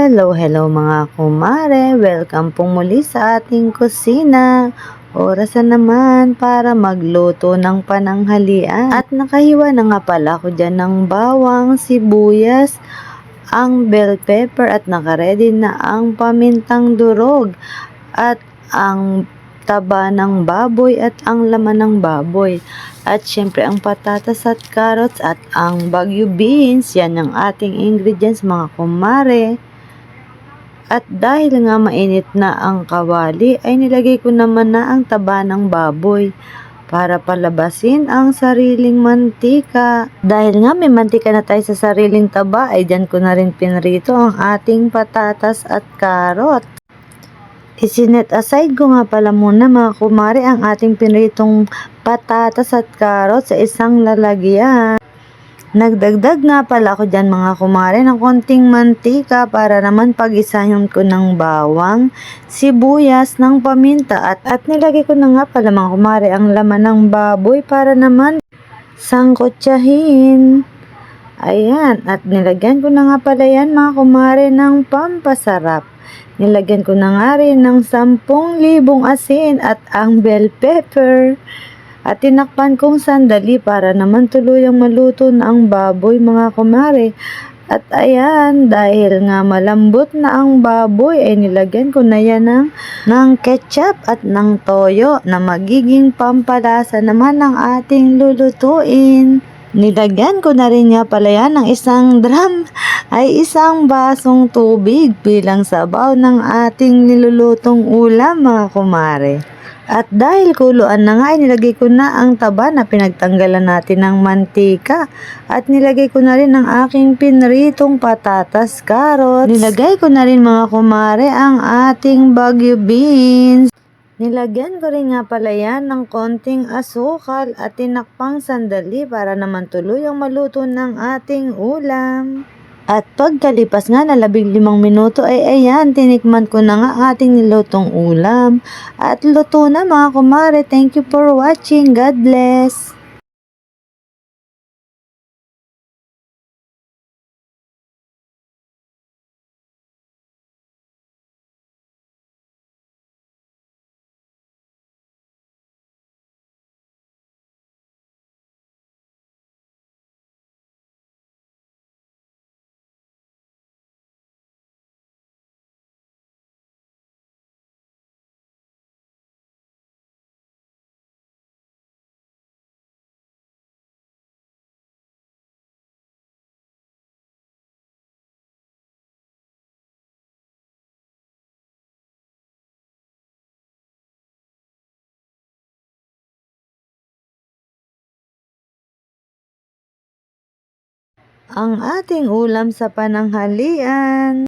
Hello mga kumare! Welcome pong muli sa ating kusina. Oras na naman para magluto ng pananghalian. At nakahiwa na nga pala ako dyan ng bawang, sibuyas, ang bell pepper at nakaredy na ang pamintang durog at ang taba ng baboy at ang laman ng baboy. At syempre ang patatas at carrots at ang Baguio beans. Yan ang ating ingredients mga kumare. At dahil nga mainit na ang kawali, ay nilagay ko naman na ang taba ng baboy para palabasin ang sariling mantika. Dahil nga may mantika na tayo sa sariling taba, ay dyan ko na rin pinrito ang ating patatas at karot. Isinet aside ko nga pala muna mga kumare ang ating pinritong patatas at karot sa isang lalagyan. Nagdagdag nga pala ako dyan mga kumare ng konting mantika para naman pag-isahin ko ng bawang, sibuyas, ng paminta at nilagay ko na nga pala mga kumare ang laman ng baboy para naman sangkotsahin. Ayan, at nilagyan ko na nga pala yan mga kumare ng pampasarap. Nilagyan ko na nga rin ng 10,000 asin at ang bell pepper. At tinakpan kong sandali para naman tuluyang maluto na ang baboy mga kumare. At ayan, dahil nga malambot na ang baboy ay nilagyan ko na yan ng ketchup at ng toyo na magiging pampalasa naman ng ating lulutuin. Nilagyan ko na rin nga pala yan ng isang drum ay isang basong tubig bilang sabaw ng ating nilulutong ulam mga kumare. At dahil kuluan na nga, nilagay ko na ang taba na pinagtanggalan natin ng mantika. At nilagay ko na rin ang aking pinritong patatas, carrots. Nilagay ko na rin mga kumare ang ating Baguio beans. Nilagyan ko rin nga pala yan ng konting asukal at tinakpang sandali para naman tuluyang maluto ng ating ulam. At pagkalipas nga na 15 minuto ay ayan, tinikman ko na nga ating nilutong ulam. At luto na mga kumare. Thank you for watching. God bless! Ang ating ulam sa pananghalian.